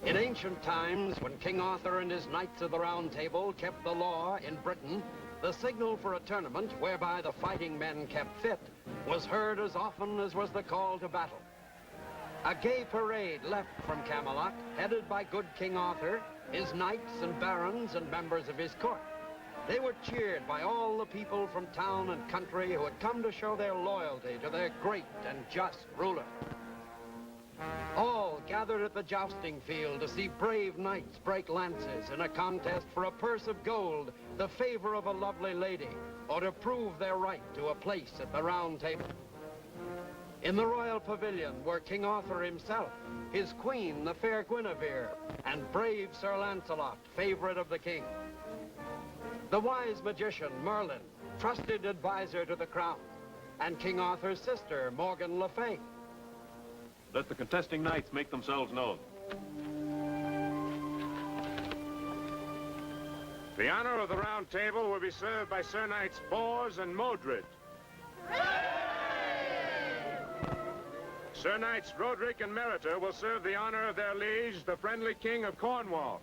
In ancient times, when King Arthur and his Knights of the Round Table kept the law in Britain, the signal for a tournament whereby the fighting men kept fit was heard as often as was the call to battle. A gay parade left from Camelot, headed by good King Arthur, his knights and barons and members of his court. They were cheered by all the people from town and country who had come to show their loyalty to their great and just ruler. All gathered at the jousting field to see brave knights break lances in a contest for a purse of gold, the favor of a lovely lady, or to prove their right to a place at the Round Table. In the royal pavilion were King Arthur himself, his queen, the fair Guinevere, and brave Sir Lancelot, favorite of the king. The wise magician, Merlin, trusted advisor to the crown, and King Arthur's sister, Morgan Le Fay. Let the contesting knights make themselves known. The honor of the Round Table will be served by Sir Knights Bors and Modred. Sir Knights Roderick and Meriter will serve the honor of their liege, the friendly King of Cornwall.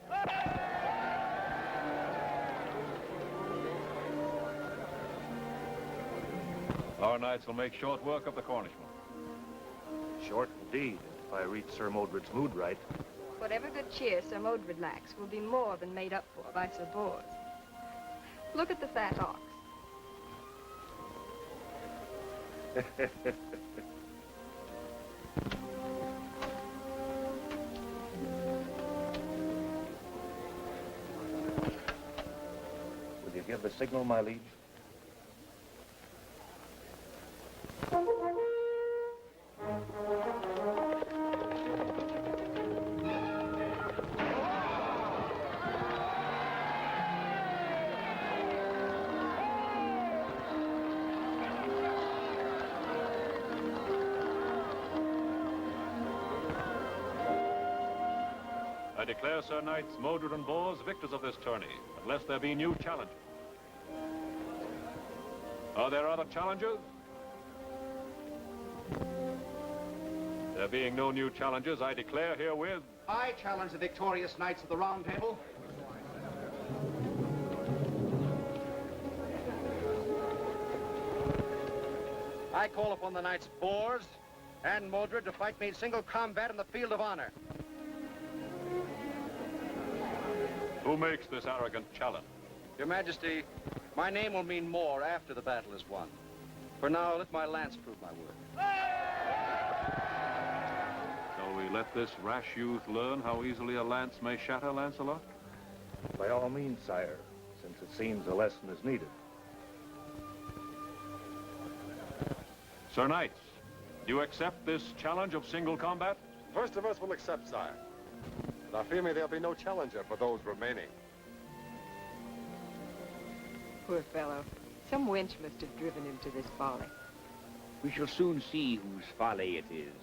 Our knights will make short work of the Cornishmen. Short indeed, if I read Sir Modred's mood right. Whatever good cheer Sir Modred lacks will be more than made up for by Sir Bors. Look at the fat ox. Will you give the signal, my liege? I declare Sir Knights Modred and Bors victors of this tourney, unless there be new challengers. Are there other challengers? There being no new challengers, I declare herewith... I challenge the victorious Knights of the Round Table. I call upon the Knights Bors and Modred to fight me in single combat in the field of honor. Who makes this arrogant challenge? Your Majesty, my name will mean more after the battle is won. For now, let my lance prove my word. Shall we let this rash youth learn how easily a lance may shatter, Lancelot? By all means, sire, since it seems a lesson is needed. Sir Knights, do you accept this challenge of single combat? First of us will accept, sire. But I fear me there'll be no challenger for those remaining. Poor fellow. Some wench must have driven him to this folly. We shall soon see whose folly it is.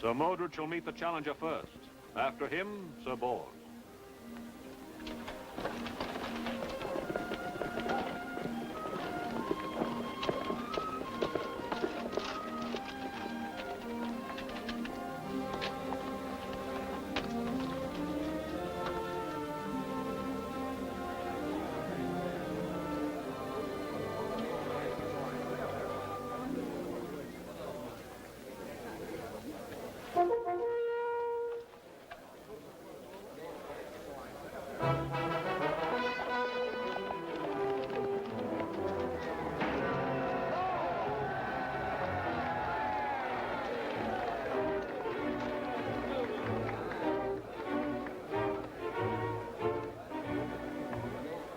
Sir Modred shall meet the challenger first. After him, Sir Bors.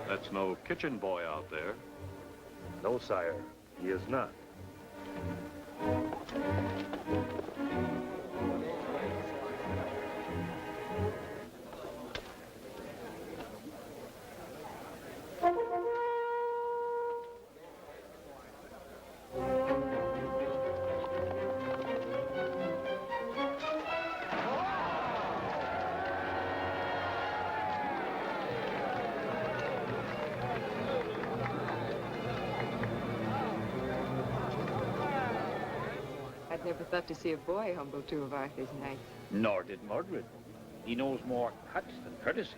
That's no kitchen boy out there. No, sire, he is not. I'd never thought to see a boy humble two of Arthur's knights. Nor did Modred. He knows more cuts than courtesies.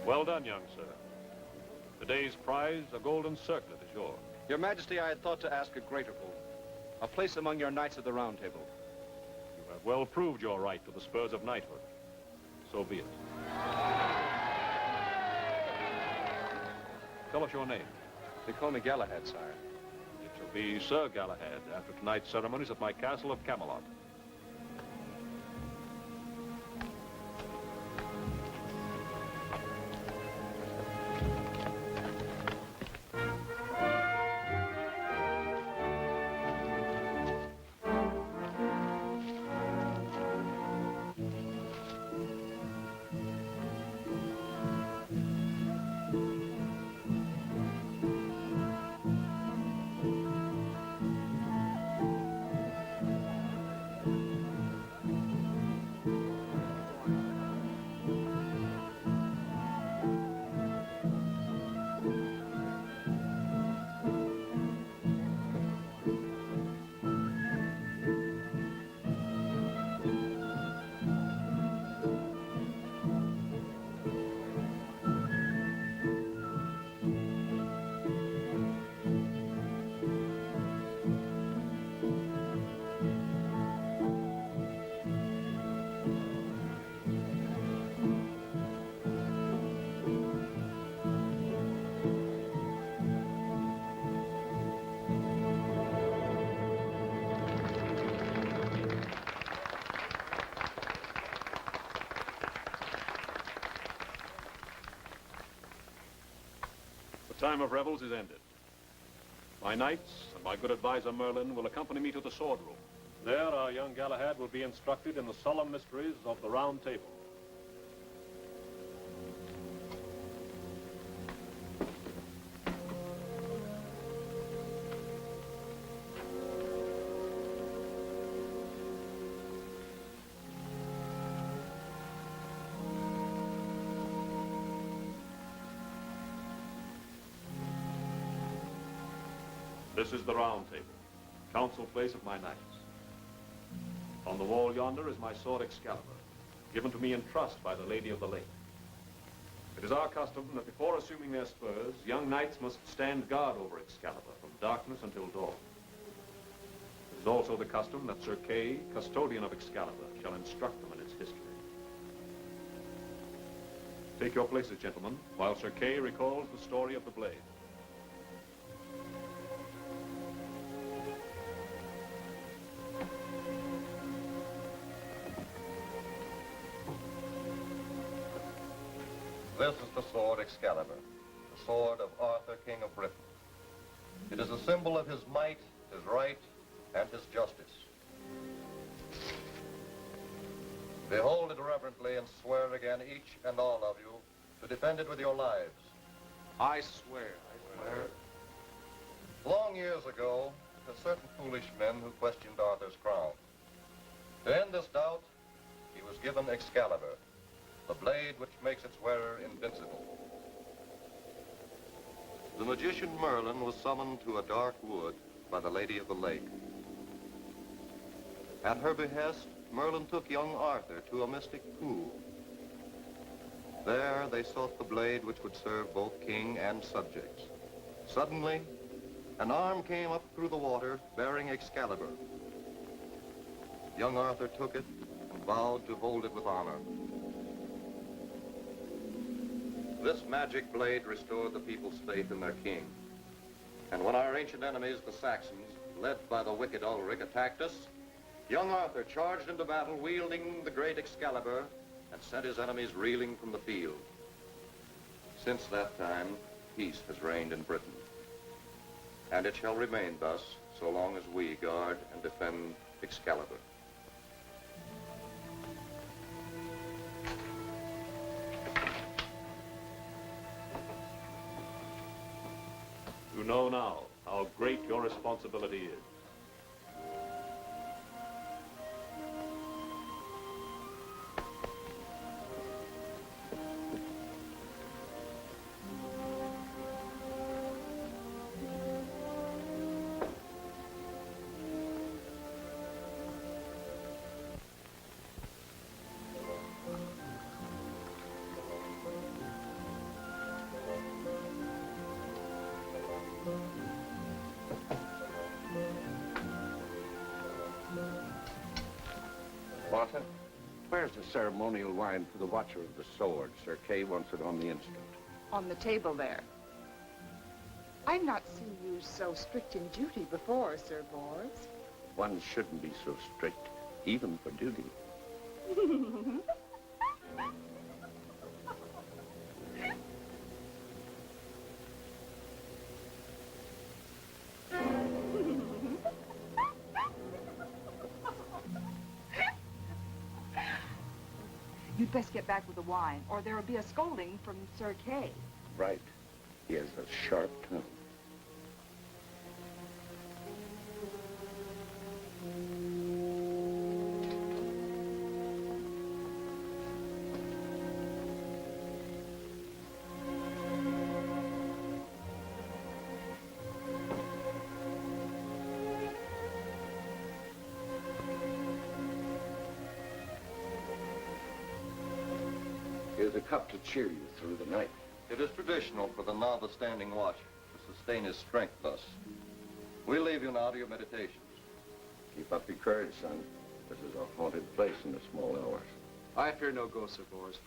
Well done, young sir. Today's prize, a golden circlet, is yours. Your Majesty, I had thought to ask a greater boon. A place among your knights of the Round Table. You have well proved your right to the spurs of knighthood. So be it. Tell us your name. They call me Galahad, sire. It shall be Sir Galahad after tonight's ceremonies at my castle of Camelot. The time of revels is ended. My knights and my good advisor Merlin will accompany me to the sword room. There, our young Galahad will be instructed in the solemn mysteries of the Round Table. This is the Round Table, council place of my knights. On the wall yonder is my sword Excalibur, given to me in trust by the Lady of the Lake. It is our custom that before assuming their spurs, young knights must stand guard over Excalibur from darkness until dawn. It is also the custom that Sir Kay, custodian of Excalibur, shall instruct them in its history. Take your places, gentlemen, while Sir Kay recalls the story of the blade. This is the sword Excalibur, the sword of Arthur, King of Britain. It is a symbol of his might, his right, and his justice. Behold it reverently and swear again, each and all of you, to defend it with your lives. I swear. Long years ago, certain foolish men who questioned Arthur's crown. To end this doubt, he was given Excalibur, the blade which makes its wearer invincible. The magician Merlin was summoned to a dark wood by the Lady of the Lake. At her behest, Merlin took young Arthur to a mystic pool. There they sought the blade which would serve both king and subjects. Suddenly, an arm came up through the water bearing Excalibur. Young Arthur took it and vowed to hold it with honor. This magic blade restored the people's faith in their king. And when our ancient enemies, the Saxons, led by the wicked Ulrich, attacked us, young Arthur charged into battle wielding the great Excalibur and sent his enemies reeling from the field. Since that time, peace has reigned in Britain. And it shall remain thus so long as we guard and defend Excalibur. You know now how great your responsibility is. Arthur. Where's the ceremonial wine for the Watcher of the Sword? Sir Kay wants it on the instant. On the table there. I've not seen you so strict in duty before, Sir Bors. One shouldn't be so strict, even for duty. You'd best get back with the wine, or there'll be a scolding from Sir Kay. Right. He has a sharp tongue. Here's a cup to cheer you through the night. It is traditional for the novice standing watch to sustain his strength thus. We'll leave you now to your meditations. Keep up your courage, son. This is a haunted place in the small hours. I fear no ghosts, Sir Bors.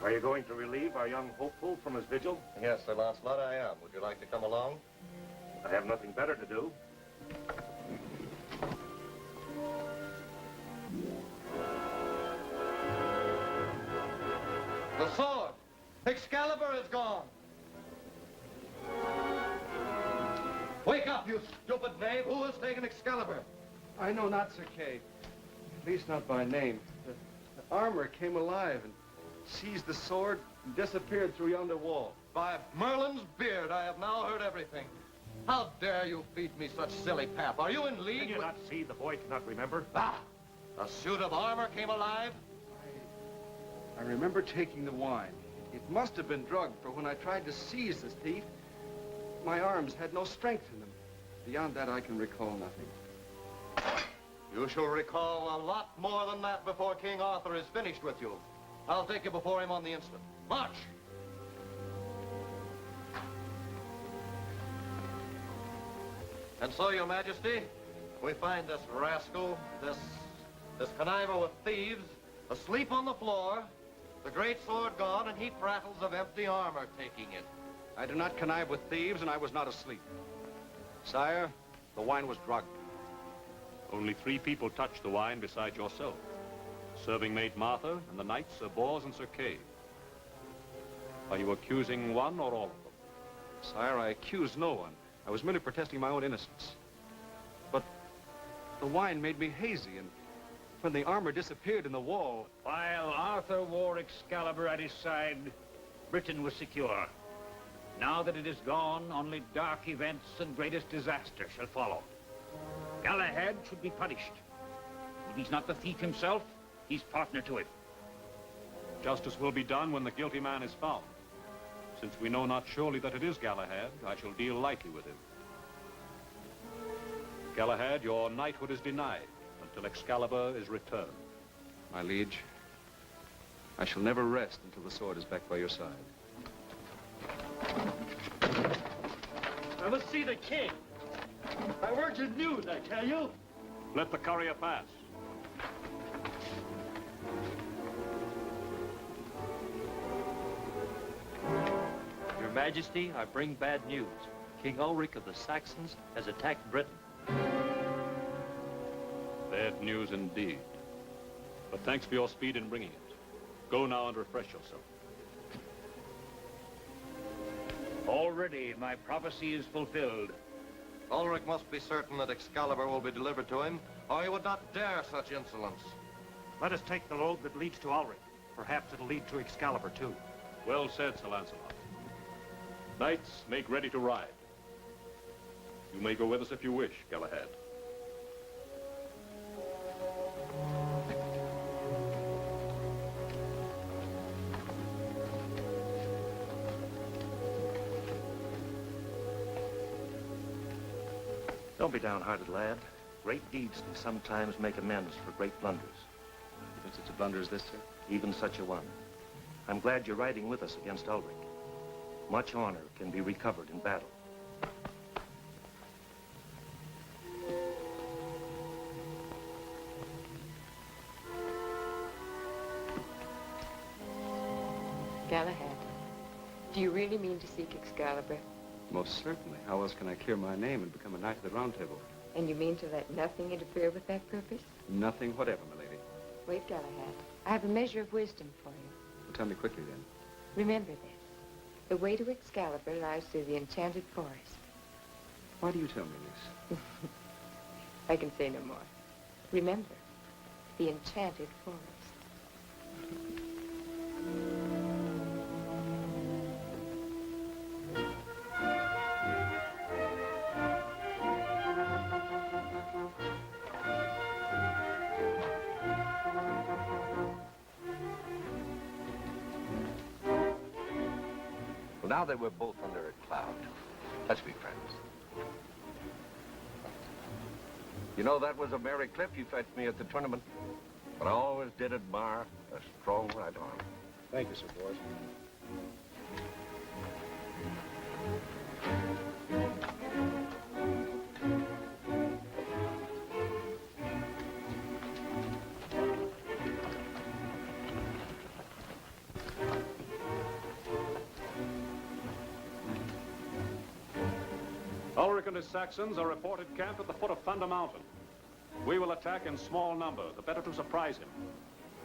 Are you going to relieve our young hopeful from his vigil? Yes, Sir Lancelot, I am. Would you like to come along? I have nothing better to do. The sword! Excalibur is gone! Wake up, you stupid knave! Who has taken Excalibur? I know not, Sir Kay. At least not by name. The armor came alive and seized the sword and disappeared through yonder wall. By Merlin's beard, I have now heard everything. How dare you feed me such silly pap? Are you in league Can you with... not see the boy cannot remember? Ah! A suit of armor came alive? I remember taking the wine. It must have been drugged, for when I tried to seize the thief, My arms had no strength in them. Beyond that, I can recall nothing. You shall recall a lot more than that before King Arthur is finished with you. I'll take you before him on the instant. March! And so, your majesty, we find this rascal, this conniver with thieves, asleep on the floor, the great sword gone, and he prattles of empty armor taking it. I do not connive with thieves, and I was not asleep. Sire, the wine was drugged. Only 3 people touched the wine besides yourself. Serving maid Martha and the knights Sir Bors and Sir Kay. Are you accusing one or all of them? Sire, I accuse no one. I was merely protesting my own innocence. But the wine made me hazy, and when the armor disappeared in the wall... While Arthur wore Excalibur at his side, Britain was secure. Now that it is gone, only dark events and greatest disaster shall follow. Galahad should be punished. If he's not the thief himself, he's partner to it. Justice will be done when the guilty man is found. Since we know not surely that it is Galahad, I shall deal lightly with him. Galahad, your knighthood is denied until Excalibur is returned. My liege, I shall never rest until the sword is back by your side. I must see the king. By urgent news, I tell you. Let the courier pass. Your Majesty, I bring bad news. King Ulrich of the Saxons has attacked Britain. Bad news indeed. But thanks for your speed in bringing it. Go now and refresh yourself. Already my prophecy is fulfilled. Ulrich must be certain that Excalibur will be delivered to him, or he would not dare such insolence. Let us take the road that leads to Ulrich. Perhaps it'll lead to Excalibur, too. Well said, Sir Lancelot. Knights, make ready to ride. You may go with us if you wish, Galahad. Don't be downhearted, lad. Great deeds can sometimes make amends for great blunders. Even such a blunder as this, sir? Even such a one. I'm glad you're riding with us against Ulrich. Much honor can be recovered in battle. Galahad, do you really mean to seek Excalibur? Most certainly. How else can I clear my name and become a knight of the Round Table? And you mean to let nothing interfere with that purpose? Nothing whatever, my lady. Wait, Galahad. I have a measure of wisdom for you. Well, tell me quickly, then. Remember this. The way to Excalibur lies through the enchanted forest. Why do you tell me this? I can say no more. Remember, the enchanted forest. Well, now that we're both under a cloud, let's be friends. You know, that was a merry clip you fetched me at the tournament. But I always did admire a strong right arm. Thank you, Sir Bors. Ulrich and his Saxons are reported camped at the foot of Thunder Mountain. We will attack in small number, the better to surprise him.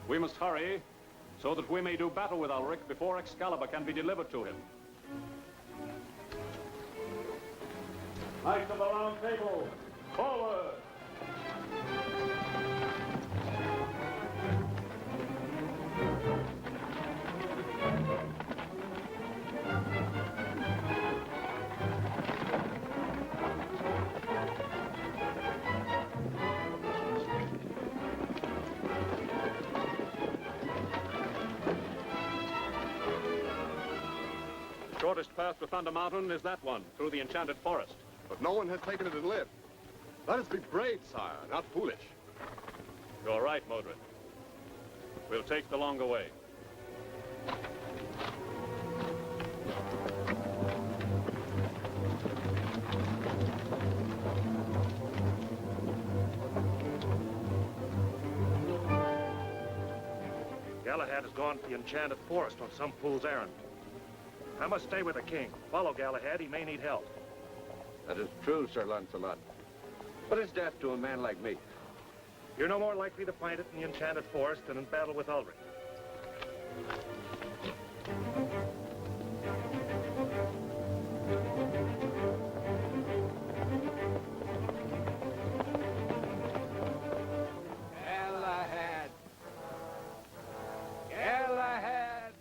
We must hurry so that we may do battle with Ulrich before Excalibur can be delivered to him. Knights of the Round Table, forward! shortest path to Thunder Mountain is that one, through the enchanted forest. But no one has taken it and lived. Let us be brave, sire, not foolish. You're right, Modred. We'll take the longer way. Galahad has gone to the enchanted forest on some fool's errand. I must stay with the king. Follow Galahad, he may need help. That is true, Sir Lancelot. What is death to a man like me? You're no more likely to find it in the enchanted forest than in battle with Ulrich. Galahad! Galahad!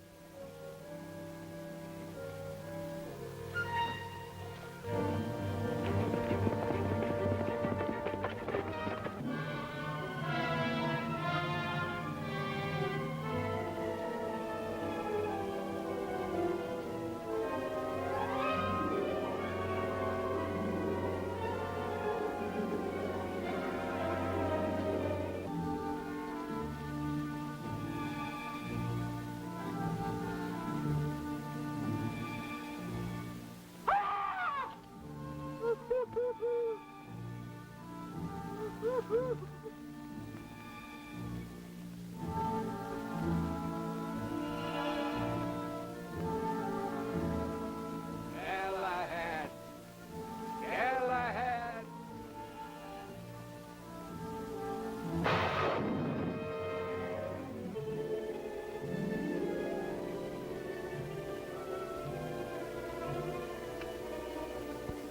Galahad! Galahad!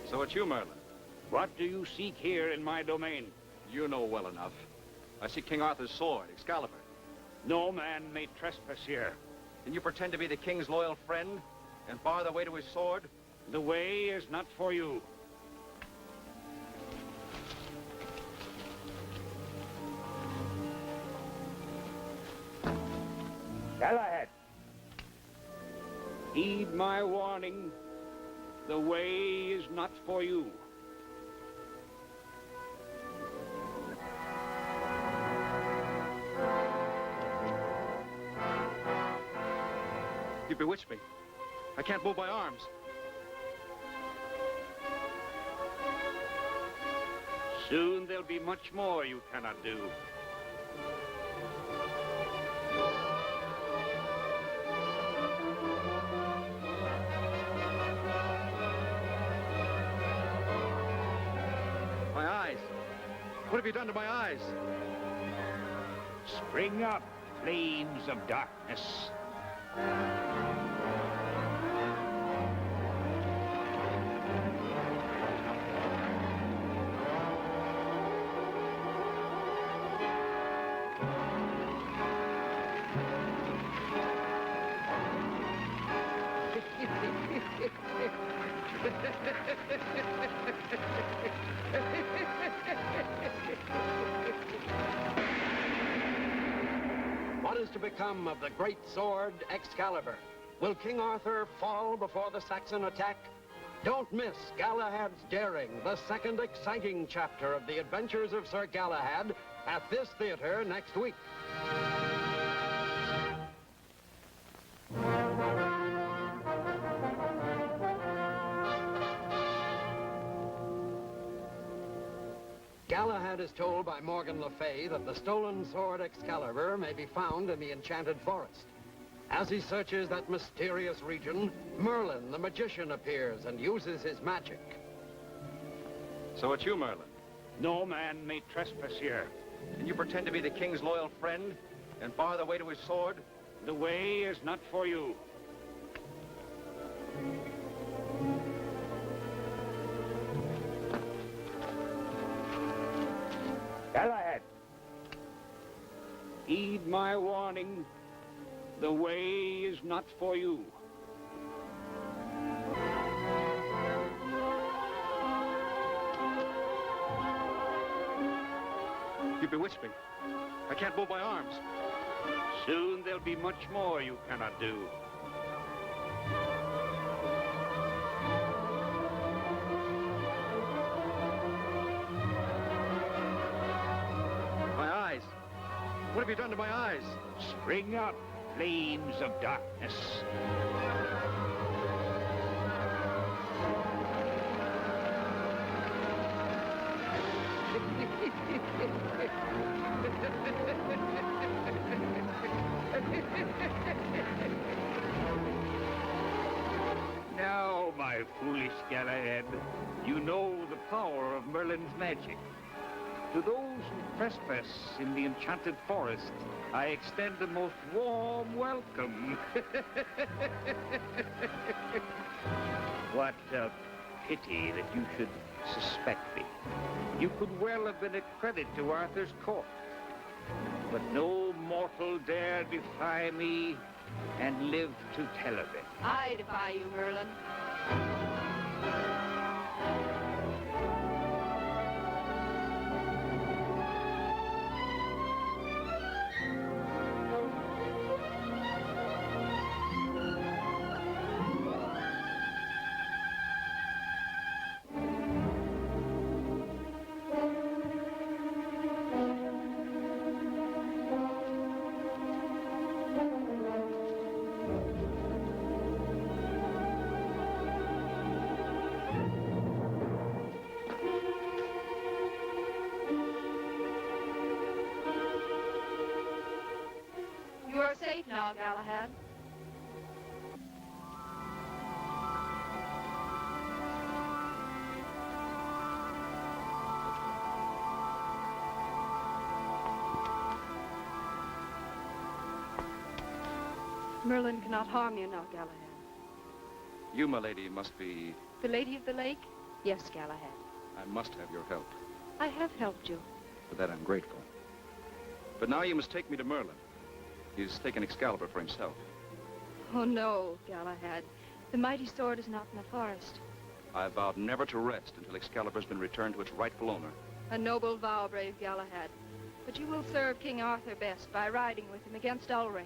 So it's you, Merlin. What do you seek here in my domain? You know well enough. I see King Arthur's sword, Excalibur. No man may trespass here. And you pretend to be the king's loyal friend and bar the way to his sword? The way is not for you. Galahad, heed my warning. The way is not for you. You bewitched me. I can't move my arms. Soon there'll be much more you cannot do. My eyes. What have you done to my eyes? Spring up, flames of darkness. What is to become of the great sword Excalibur? Will King Arthur fall before the Saxon attack? Don't miss Galahad's Daring, the second exciting chapter of the adventures of Sir Galahad at this theater next week. Galahad is told by Morgan Le Fay that the stolen sword Excalibur may be found in the enchanted forest. As he searches that mysterious region, Merlin, the magician, appears and uses his magic. So it's you, Merlin. No man may trespass here. And you pretend to be the king's loyal friend and bar the way to his sword? The way is not for you. Galahad, heed my warning. The way is not for you. You bewitched me. I can't move my arms. Soon there'll be much more you cannot do. have you done to my eyes? Spring up, flames of darkness. Now, my foolish Galahad, you know the power of Merlin's magic. To those who trespass in the enchanted forest, I extend a most warm welcome. What a pity that you should suspect me. You could well have been a credit to Arthur's court. But no mortal dare defy me and live to tell of it. I defy you, Merlin. You are safe now, Galahad. Merlin cannot harm you now, Galahad. You, my lady, must be... The Lady of the Lake? Yes, Galahad. I must have your help. I have helped you. For that I'm grateful. But now you must take me to Merlin. He's taken Excalibur for himself. Oh, no, Galahad. The mighty sword is not in the forest. I vowed never to rest until Excalibur's been returned to its rightful owner. A noble vow, brave Galahad. But you will serve King Arthur best by riding with him against Ulrich.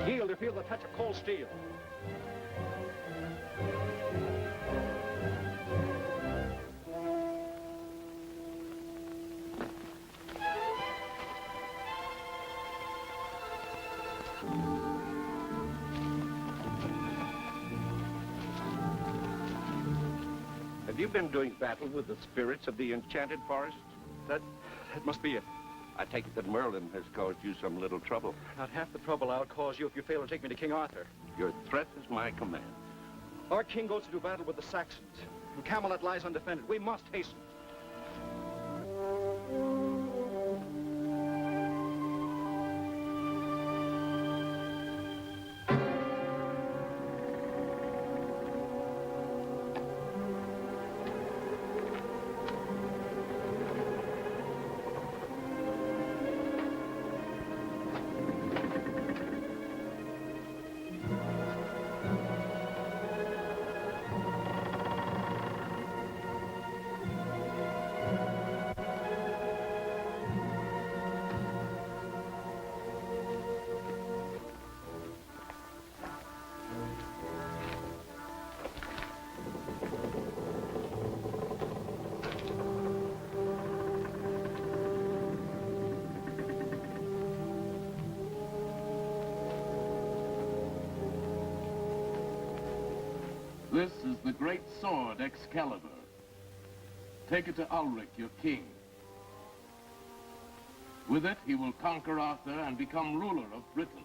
Yield to feel the touch of cold steel. Have you been doing battle with the spirits of the enchanted forest? That must be it. I take it that Merlin has caused you some little trouble. Not half the trouble I'll cause you if you fail to take me to King Arthur. Your threat is my command. Our king goes to do battle with the Saxons, and Camelot lies undefended. We must hasten. This is the great sword, Excalibur. Take it to Ulrich, your king. With it, he will conquer Arthur and become ruler of Britain.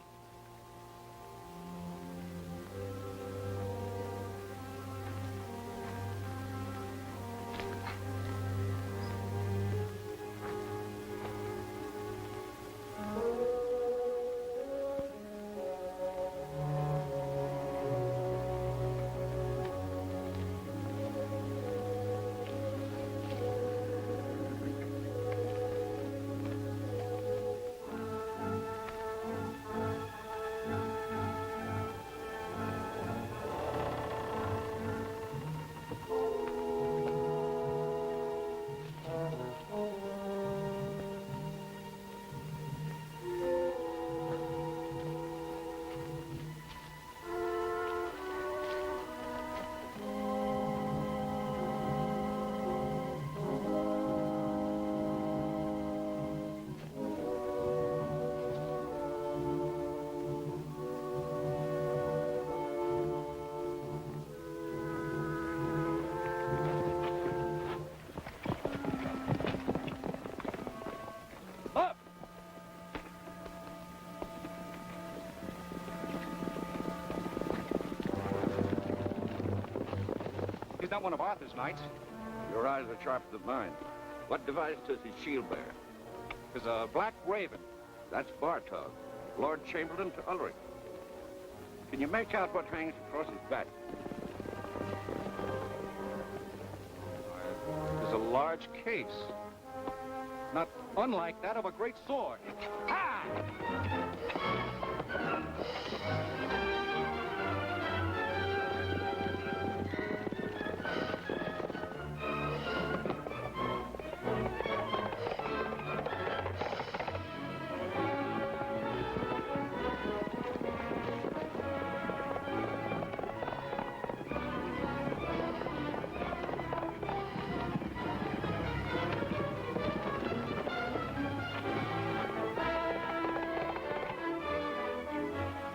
he's not one of Arthur's knights. Your eyes are sharper than mine. What device does his shield bear? There's a black raven. That's Bartog, Lord Chamberlain to Ulrich. Can you make out what hangs across his back? There's a large case. Not unlike that of a great sword. Ha!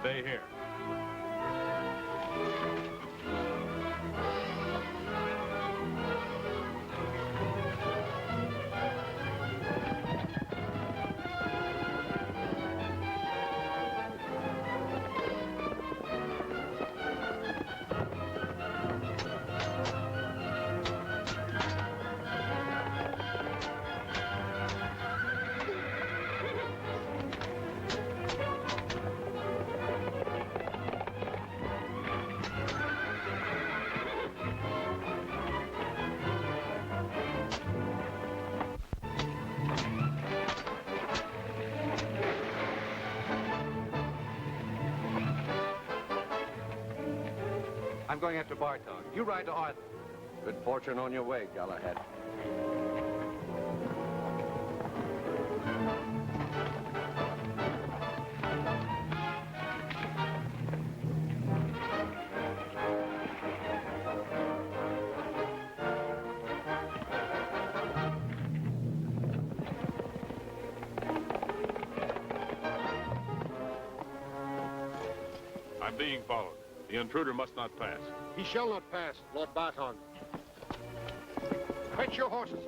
Stay here. I'm going after Bartog. You ride to Arthur. Good fortune on your way, Galahad. I'm being followed. The intruder must not pass. He shall not pass, Lord Bartog. Fetch your horses.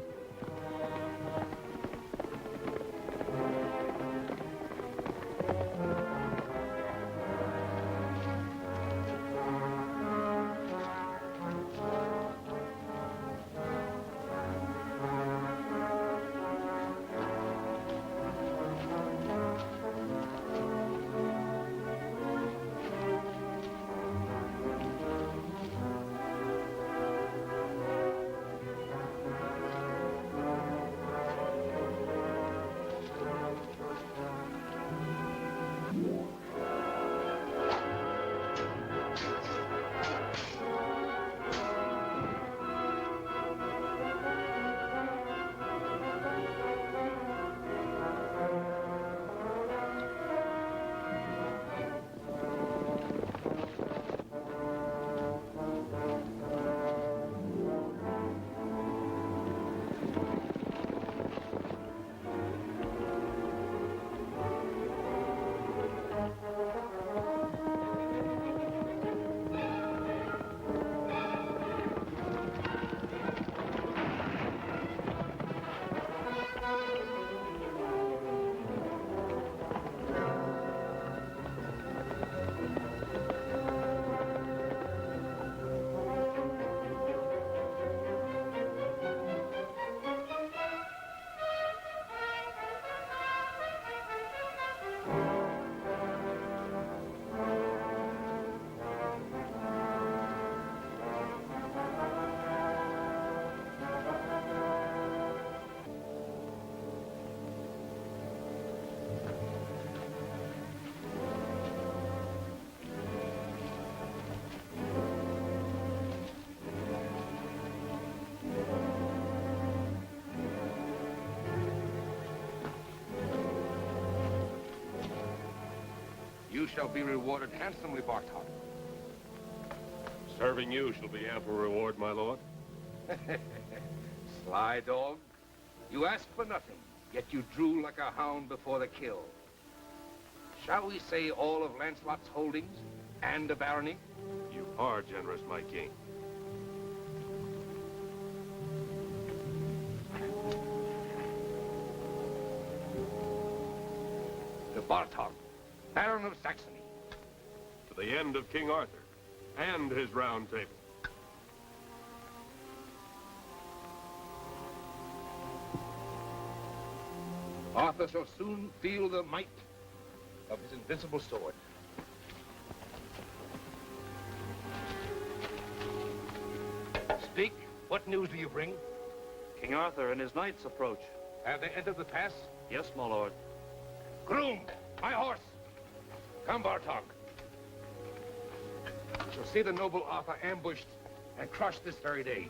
You shall be rewarded handsomely, Bartog. Serving you shall be ample reward, my lord. Sly dog. You asked for nothing, yet you drew like a hound before the kill. Shall we say all of Lancelot's holdings and a barony? You are generous, my king. To Bartog, Baron of Saxony. To the end of King Arthur and his round table. Arthur shall soon feel the might of his invincible sword. Speak. What news do you bring? King Arthur and his knights approach. Have they entered the pass? Yes, my lord. Groom, my horse. Come, Bartok. You shall see the noble Arthur ambushed and crushed this very day.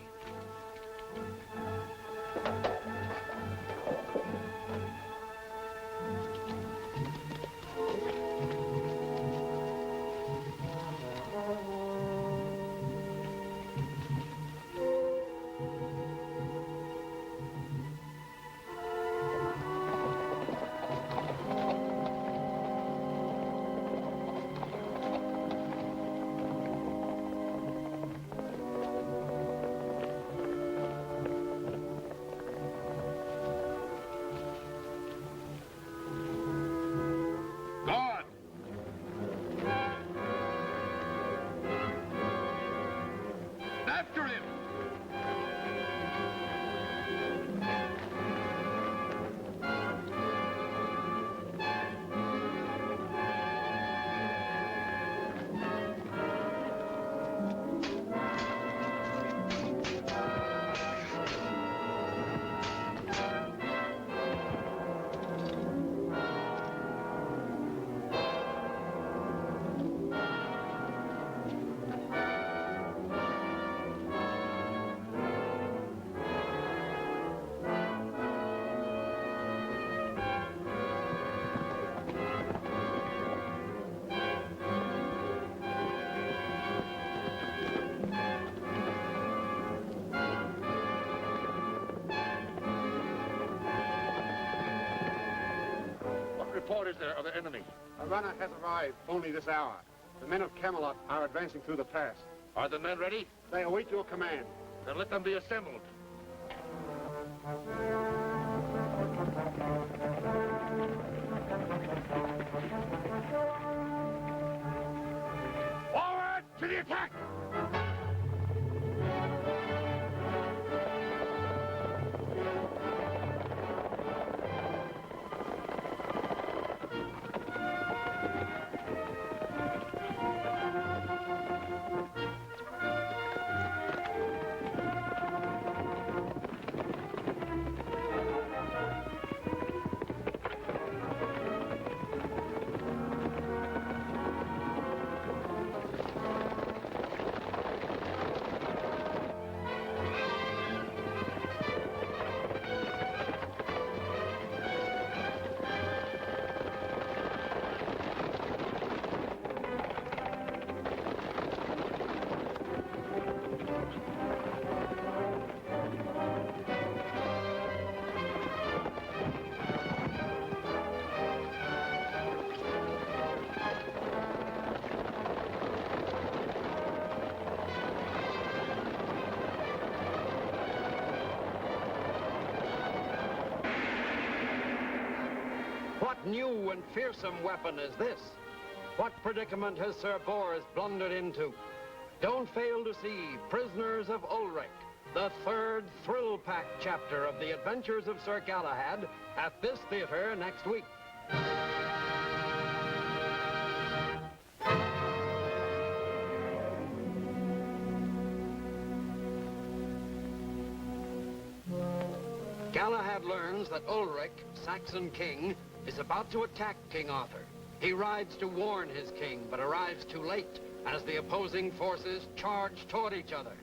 After him! What report is there of the enemy? A runner has arrived only this hour. The men of Camelot are advancing through the pass. Are the men ready? They await your command. Then let them be assembled. Forward to the attack! What new and fearsome weapon is this? What predicament has Sir Bors blundered into? Don't fail to see Prisoners of Ulrich, the third thrill-packed chapter of the Adventures of Sir Galahad at this theater next week. Galahad learns that Ulrich, Saxon king, is about to attack King Arthur. He rides to warn his king, but arrives too late as the opposing forces charge toward each other.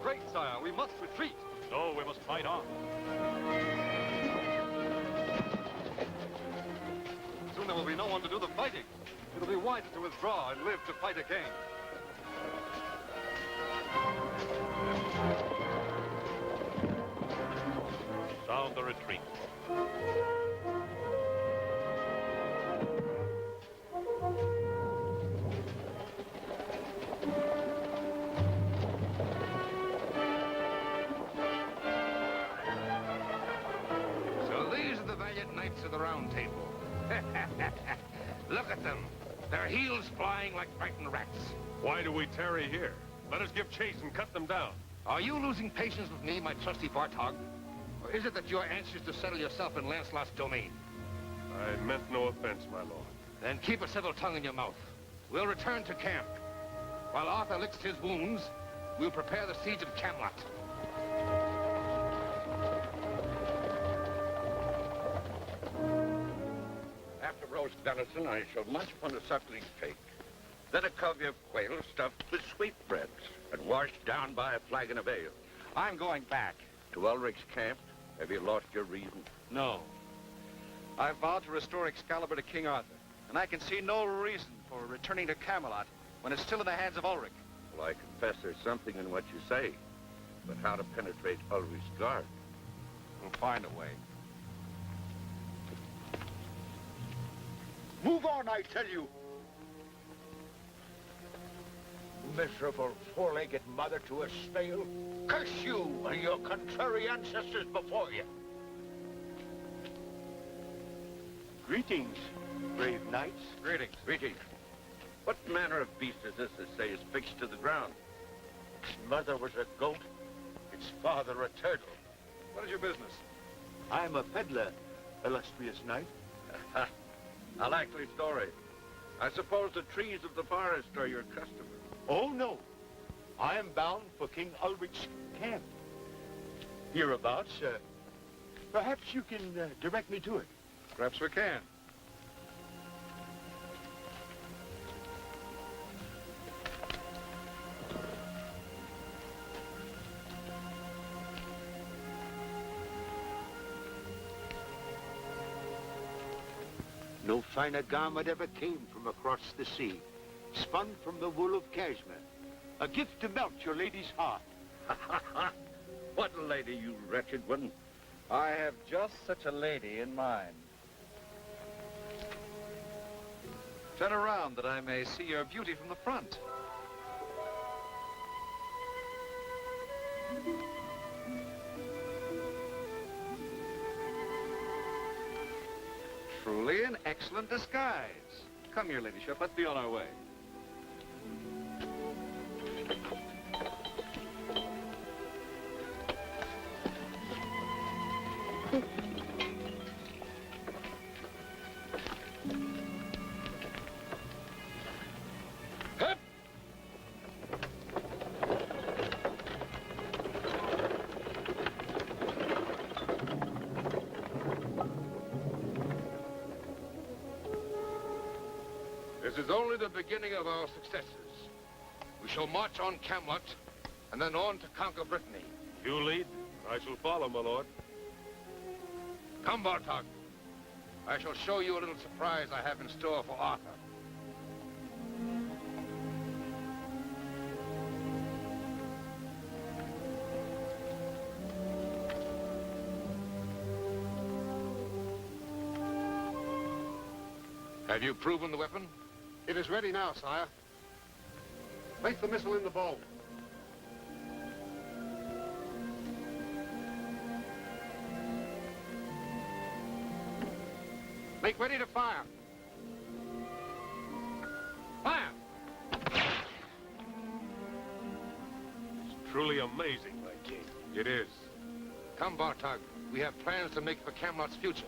great, sire. We must retreat. No, we must fight on. Soon there will be no one to do the fighting. It'll be wiser to withdraw and live to fight again. Sound the retreat. So these are the valiant knights of the Round Table. Look at them. Their heels flying like frightened rats. Why do we tarry here? Let us give chase and cut them down. Are you losing patience with me, my trusty Bartog? Or is it that you're anxious to settle yourself in Lancelot's domain? I meant no offense, my lord. Then keep a civil tongue in your mouth. We'll return to camp. While Arthur licks his wounds, we'll prepare the siege of Camelot. After roast venison, I shall munch upon a suckling cake. Then a covey of quail stuffed with sweetbreads and washed down by a flagon of ale. I'm going back. To Ulrich's camp? Have you lost your reason? No. I vowed to restore Excalibur to King Arthur, and I can see no reason for returning to Camelot when it's still in the hands of Ulrich. Well, I confess there's something in what you say. But how to penetrate Ulrich's guard? We'll find a way. Move on, I tell you! Miserable four-legged mother to a snail. Curse you and your contrary ancestors before you. Greetings, brave knights. Greetings. Greetings. What manner of beast is this that say is fixed to the ground? Its mother was a goat, its father a turtle. What is your business? I'm a peddler, illustrious knight. A likely story. I suppose the trees of the forest are your customer. Oh, no. I am bound for King Ulrich's camp. Hereabouts, perhaps you can direct me to it. Perhaps we can. No finer garment ever came from across the sea, spun from the wool of cashmere. A gift to melt your lady's heart. What a lady, you wretched one. I have just such a lady in mind. Turn around that I may see your beauty from the front. Truly an excellent disguise. Come, your ladyship, let's be on our way. This is only the beginning of our successes. We shall march on Camelot, and then on to conquer Brittany. You lead, I shall follow, my lord. Come, Bartog. I shall show you a little surprise I have in store for Arthur. Have you proven the weapon? It is ready now, sire. Place the missile in the bow. Make ready to fire. Fire! It's truly amazing, my king. It is. Come, Bartog. We have plans to make for Camelot's future.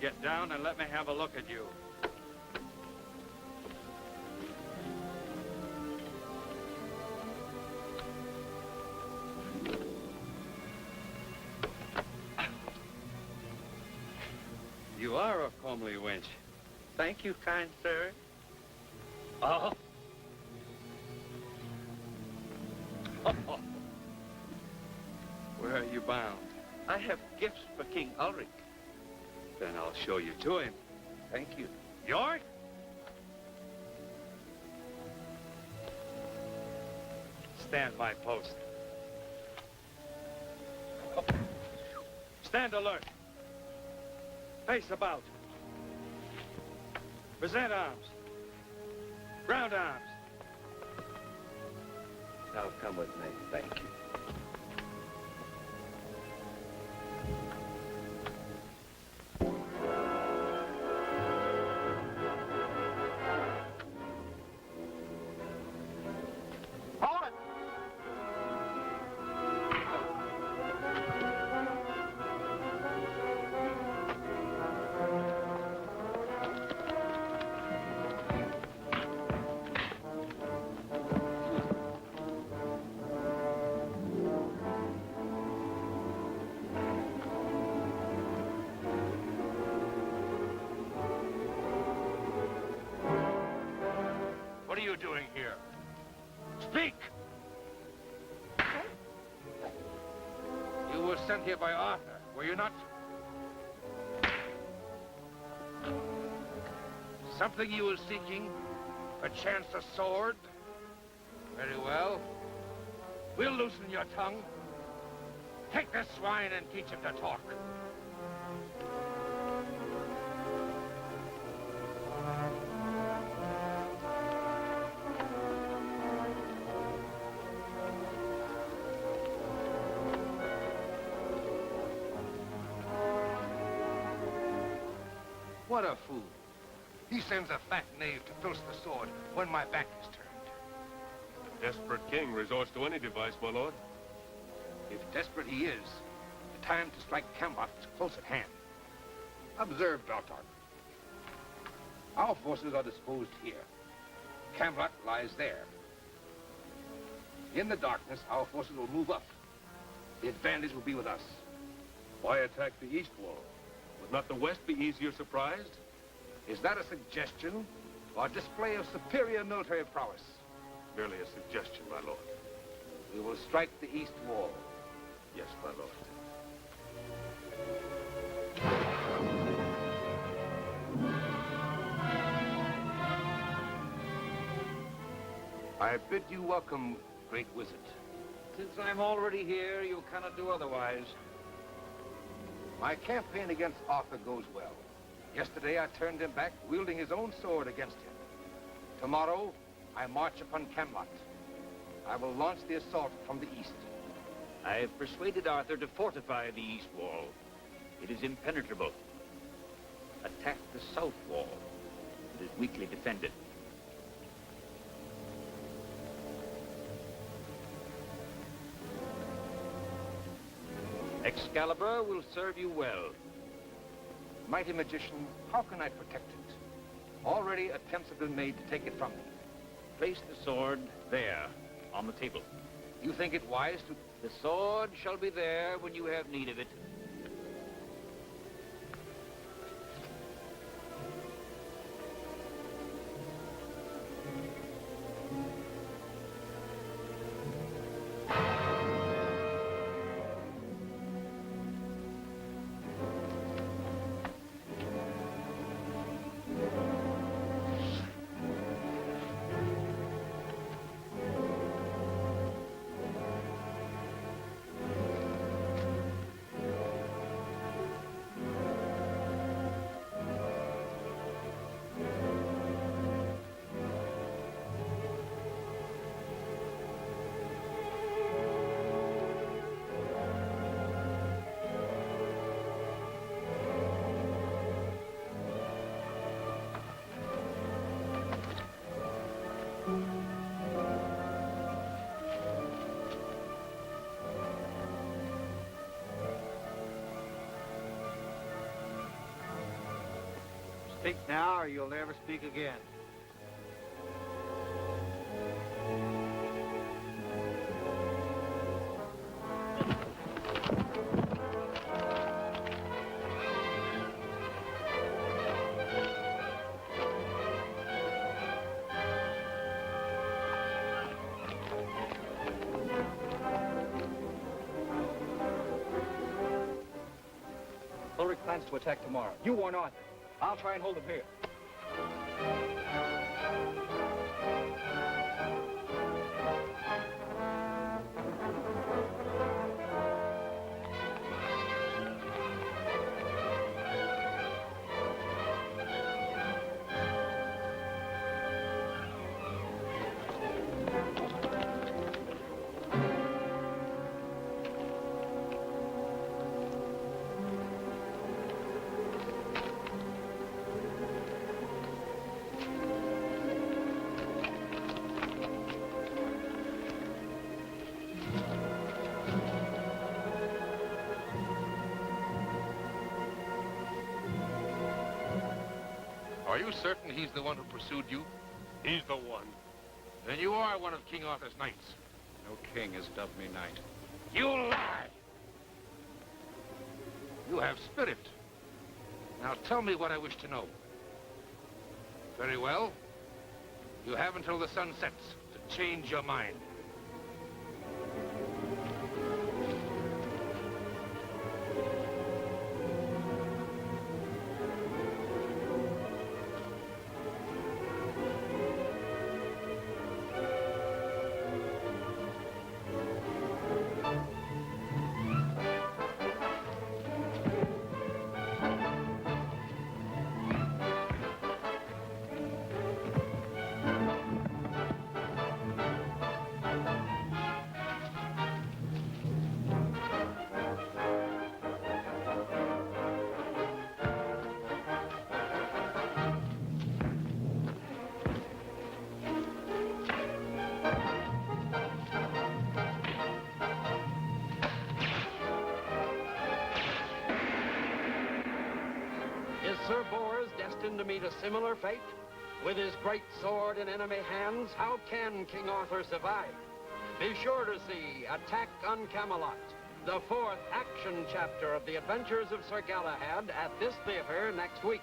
Get down and let me have a look at you. You are a comely wench. Thank you, kind sir. Oh. Where are you bound? I have gifts for King Ulrich. Then I'll show you to him. Thank you. York? Stand my post. Stand alert. Face about. Present arms. Ground arms. Now come with me. Thank you. What are you doing here? Speak! You were sent here by Arthur, were you not? Something you were seeking? Perchance a sword? Very well. We'll loosen your tongue. Take this swine and teach him to talk. What a fool. He sends a fat knave to filch the sword when my back is turned. The desperate king resorts to any device, my lord. If desperate he is, the time to strike Camelot is close at hand. Observe, Dalton. Our forces are disposed here. Camelot lies there. In the darkness, our forces will move up. The advantage will be with us. Why attack the east wall? Would not the west be easier surprised? Is that a suggestion or a display of superior military prowess? Merely a suggestion, my lord. We will strike the east wall. Yes, my lord. I bid you welcome, great wizard. Since I'm already here, you cannot do otherwise. My campaign against Arthur goes well. Yesterday, I turned him back, wielding his own sword against him. Tomorrow, I march upon Camelot. I will launch the assault from the east. I have persuaded Arthur to fortify the east wall. It is impenetrable. Attack the south wall. It is weakly defended. Excalibur will serve you well. Mighty magician, how can I protect it? Already attempts have been made to take it from me. Place the sword there, on the table. You think it wise to... The sword shall be there when you have need of it. Speak now, or you'll never speak again. plans to attack tomorrow. You warn Arthur. I'll try and hold them here. Are you certain he's the one who pursued you? He's the one. Then you are one of King Arthur's knights. No king has dubbed me knight. You lie! You have spirit. Now tell me what I wish to know. Very well. You have until the sun sets to change your mind. Is Sir Bors destined to meet a similar fate? With his great sword in enemy hands, how can King Arthur survive? Be sure to see Attack on Camelot, the fourth action chapter of the Adventures of Sir Galahad at this theater next week.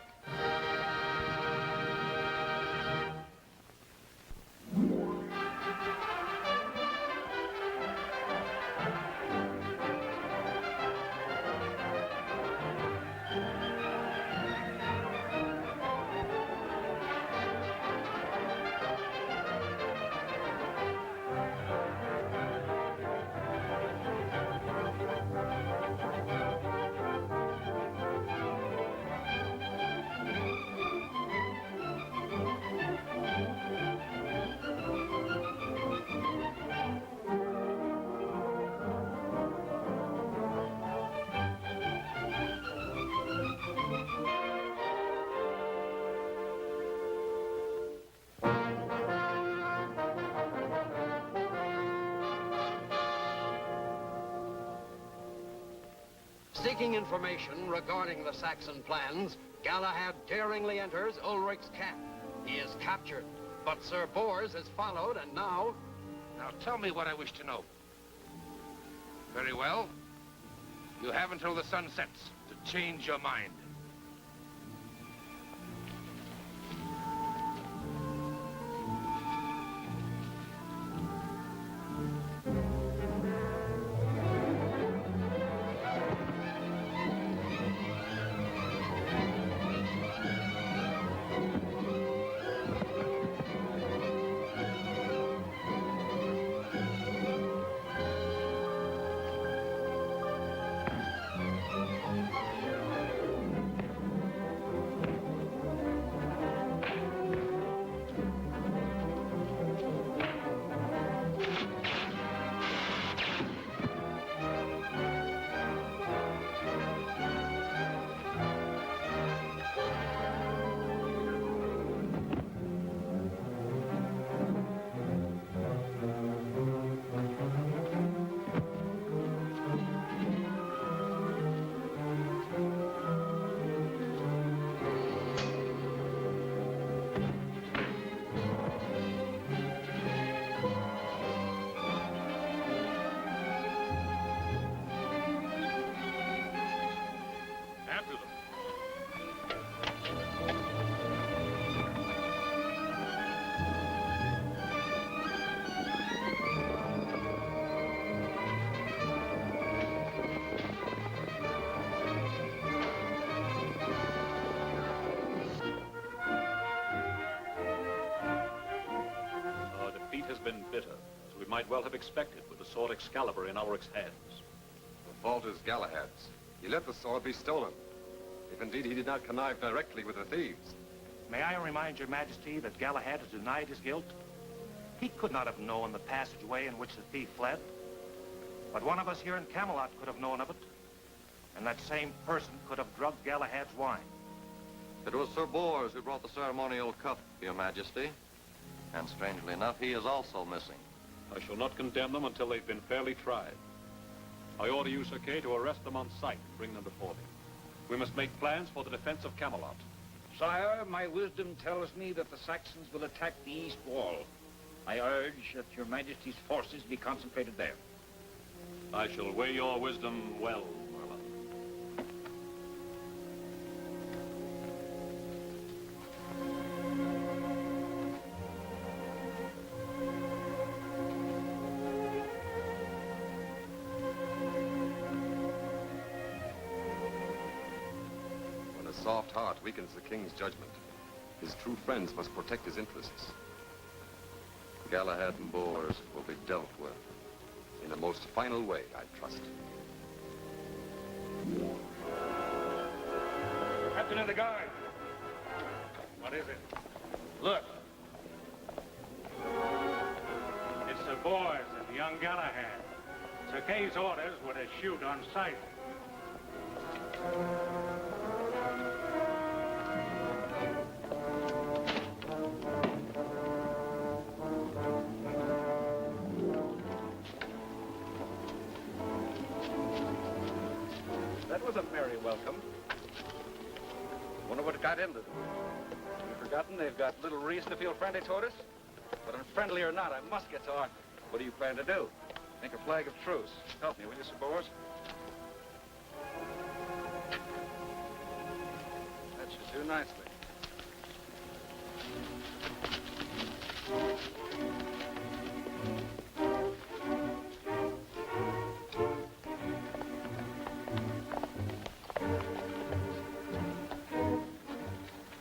Seeking information regarding the Saxon plans, Galahad daringly enters Ulrich's camp. He is captured, but Sir Bors is followed, and now... Now tell me what I wish to know. Very well. You have until the sun sets to change your mind. might well have expected with the sword Excalibur in Ulrich's hands. The fault is Galahad's. He let the sword be stolen. If indeed he did not connive directly with the thieves. May I remind your majesty that Galahad has denied his guilt? He could not have known the passageway in which the thief fled. But one of us here in Camelot could have known of it. And that same person could have drugged Galahad's wine. It was Sir Bors who brought the ceremonial cup, Your Majesty. And strangely enough, he is also missing. I shall not condemn them until they've been fairly tried. I order you, Sir Kay, to arrest them on sight and bring them before me. We must make plans for the defense of Camelot. Sire, my wisdom tells me that the Saxons will attack the east wall. I urge that your majesty's forces be concentrated there. I shall weigh your wisdom well, Merlin. When a soft heart weakens the king's judgment, his true friends must protect his interests. Galahad and Bors will be dealt with. In the most final way, I trust. Captain of the guard. What is it? Look. It's Sir Bors and young Galahad. Sir Kay's orders were to shoot on sight. That was a merry welcome. Wonder what got into them. You've forgotten they've got little reason to feel friendly toward us? But unfriendly or not, I must get to Arthur. What do you plan to do? Make a flag of truce. Help me, will you, Sir Bors? That should do nicely.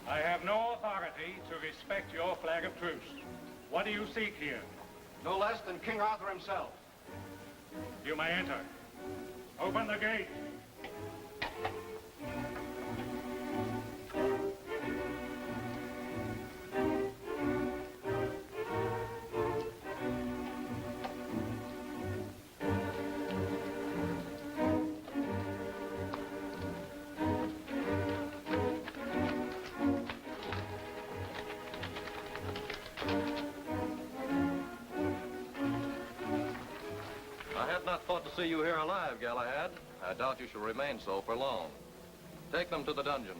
I have no authority to respect your flag of truce. What do you seek here? No less than King Arthur himself. You may enter. Open the gate. I had not thought to see you here alive, Galahad. I doubt you shall remain so for long. Take them to the dungeon.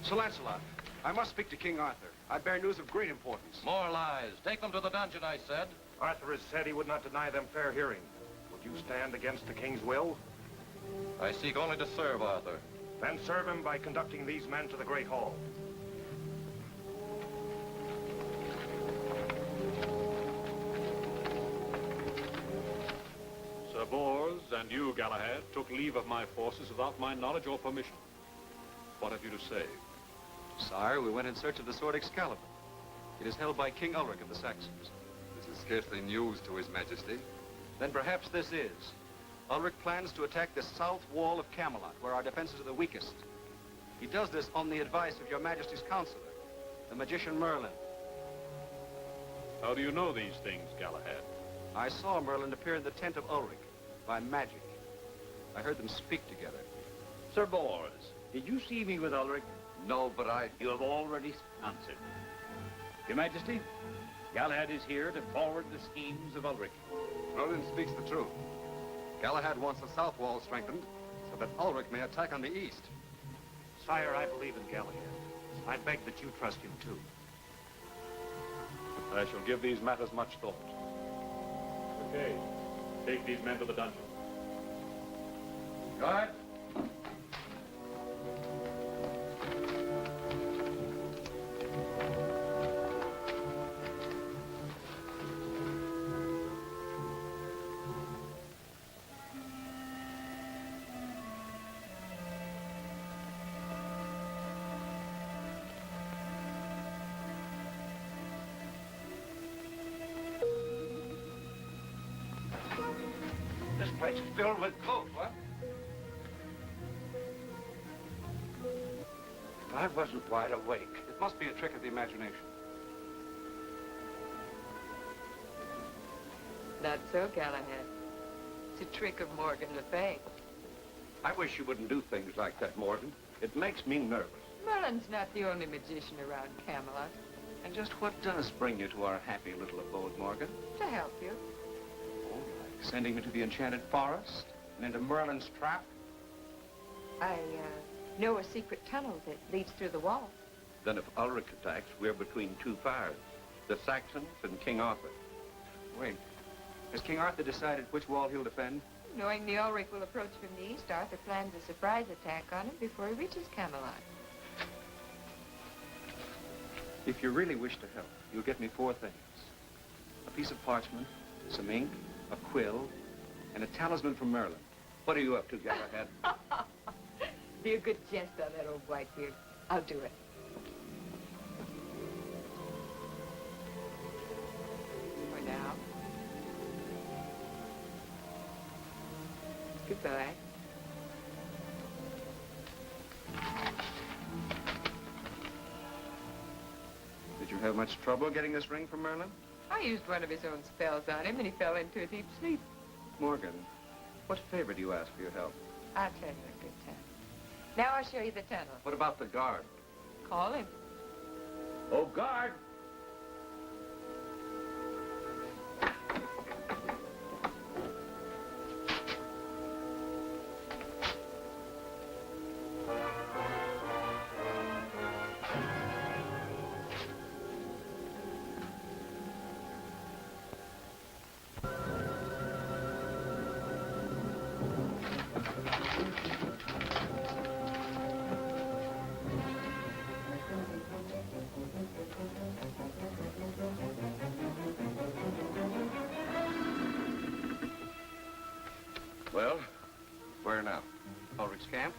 Sir Lancelot, I must speak to King Arthur. I bear news of great importance. More lies. Take them to the dungeon, I said. Arthur has said he would not deny them fair hearing. Would you stand against the king's will? I seek only to serve Arthur. Then serve him by conducting these men to the Great Hall. Sir Bors and you, Galahad, took leave of my forces without my knowledge or permission. What have you to say? Sire, we went in search of the sword Excalibur. It is held by King Ulrich of the Saxons. This is scarcely news to His Majesty. Then perhaps this is. Ulrich plans to attack the south wall of Camelot, where our defenses are the weakest. He does this on the advice of your Majesty's counselor, the magician Merlin. How do you know these things, Galahad? I saw Merlin appear in the tent of Ulrich by magic. I heard them speak together. Sir Bors, did you see me with Ulrich? No, but You have already answered. Your Majesty, Galahad is here to forward the schemes of Ulrich. Merlin speaks the truth. Galahad wants the south wall strengthened so that Ulrich may attack on the east. Sire, I believe in Galahad. I beg that you trust him, too. I shall give these matters much thought. Okay, take these men to the dungeon. Guard. place is filled with cloaks, what? I wasn't wide awake. It must be a trick of the imagination. Not so, Galahad. It's a trick of Morgan Le Fay. I wish you wouldn't do things like that, Morgan. It makes me nervous. Merlin's not the only magician around Camelot. And just what does bring you to our happy little abode, Morgan? To help you. Oh, like sending me to the enchanted forest and into Merlin's trap? I know a secret tunnel that leads through the wall. Then if Ulrich attacks, we're between two fires. The Saxons and King Arthur. Wait. Has King Arthur decided which wall he'll defend? Knowing the Ulrich will approach from the east, Arthur plans a surprise attack on him before he reaches Camelot. If you really wish to help, you'll get me 4 things. A piece of parchment, some ink, a quill, and a talisman from Merlin. What are you up to, Galahad? Be a good jest on that old Whitebeard. I'll do it. For now. Goodbye. Did you have much trouble getting this ring from Merlin? I used one of his own spells on him, and he fell into a deep sleep. Morgan, what favor do you ask for your help? I'll tell you a good time. Now I'll show you the tunnel. What about the guard? Call him. Oh, guard! Well, where now? Ulrich's camp?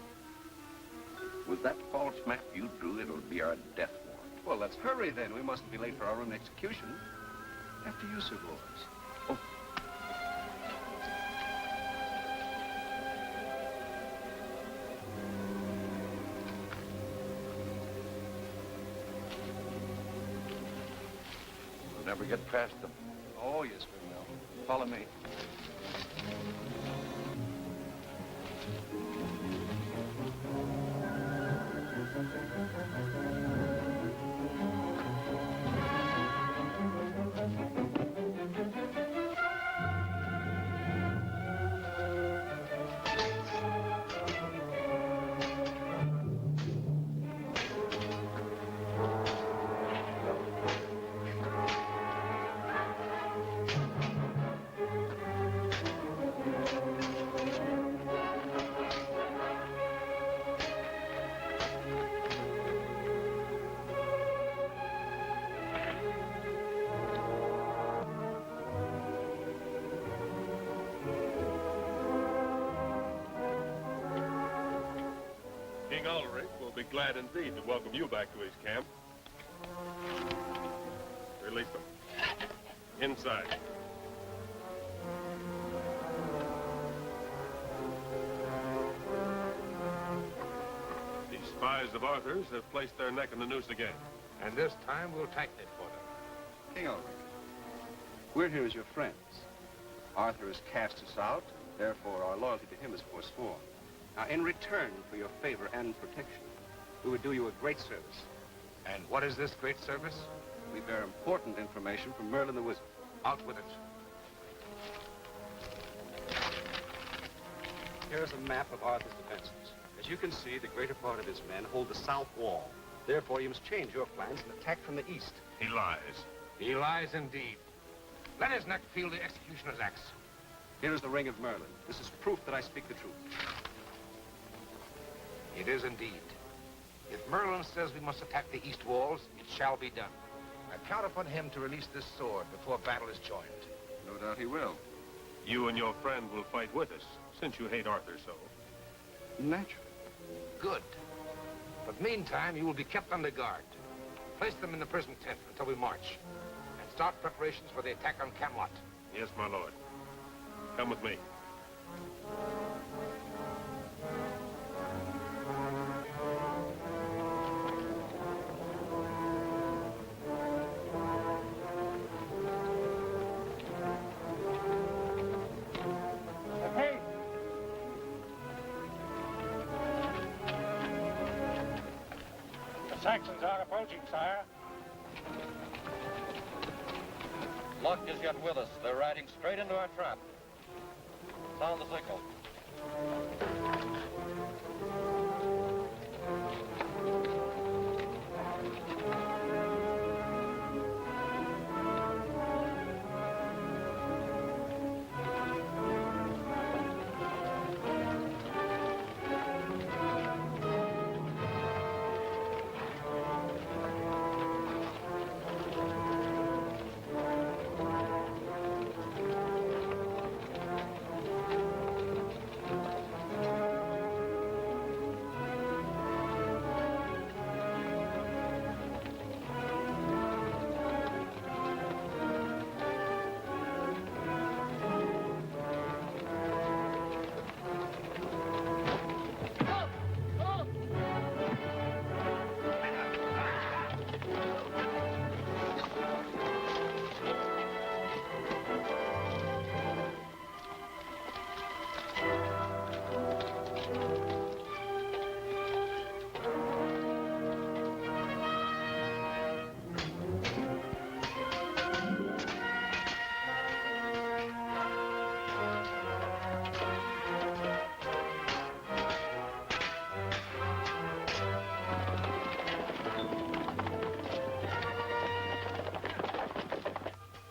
With that false map you drew, it'll be our death warrant. Well, let's hurry then. We mustn't be late for our own execution. After you, Sir Bors. Oh. We'll never get past them. Oh, yes, we will. Follow me. King Ulrich will be glad indeed to welcome you back to his camp. Release them. Inside. These spies of Arthur's have placed their neck in the noose again. And this time we'll tighten it for them. King Ulrich, we're here as your friends. Arthur has cast us out, therefore our loyalty to him is forsworn. Now, in return for your favor and protection, we would do you a great service. And what is this great service? We bear important information from Merlin the Wizard. Out with it. Here's a map of Arthur's defenses. As you can see, the greater part of his men hold the south wall. Therefore, you must change your plans and attack from the east. He lies. He lies indeed. Let his neck feel the executioner's axe. Here is the ring of Merlin. This is proof that I speak the truth. It is indeed. If Merlin says we must attack the east walls, it shall be done. I count upon him to release this sword before battle is joined. No doubt he will. You and your friend will fight with us, since you hate Arthur so. Naturally. Good. But meantime, you will be kept under guard. Place them in the prison tent until we march. And start preparations for the attack on Camelot. Yes, my lord. Come with me. Hey! The Saxons are approaching, sire. Luck is yet with us. They're riding straight into our trap. Sound the signal.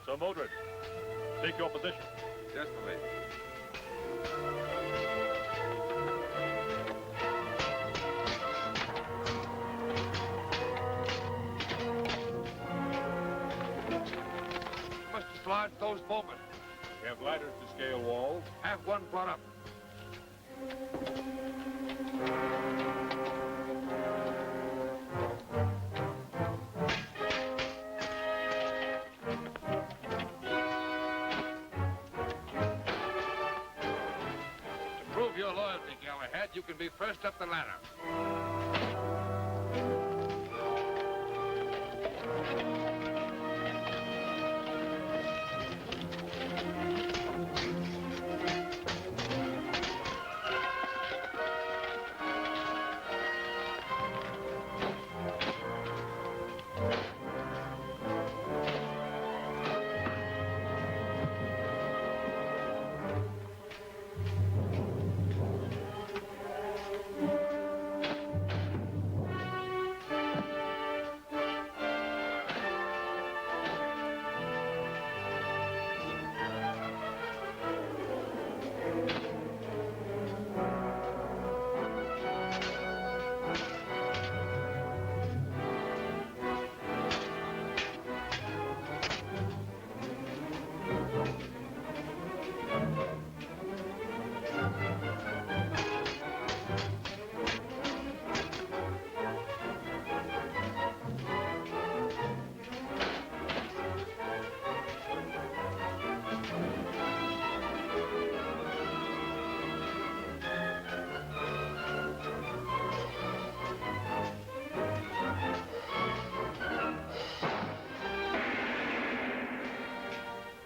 Sir Modred, take your position. Just a minute. Must dislodge those bowmen. We have ladders to scale walls. Have one brought up. To prove your loyalty, Galahad, you can be first up the ladder.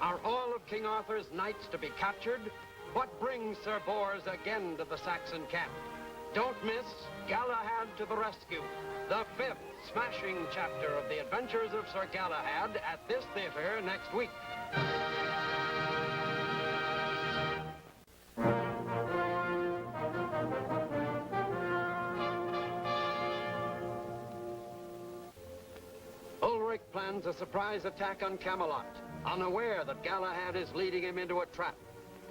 Are all of King Arthur's knights to be captured? What brings Sir Bors again to the Saxon camp? Don't miss Galahad to the Rescue, the 5th smashing chapter of the Adventures of Sir Galahad at this theater next week. Ulrich plans a surprise attack on Camelot, unaware that Galahad is leading him into a trap.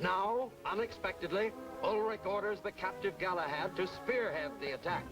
Now, unexpectedly, Ulrich orders the captive Galahad to spearhead the attack.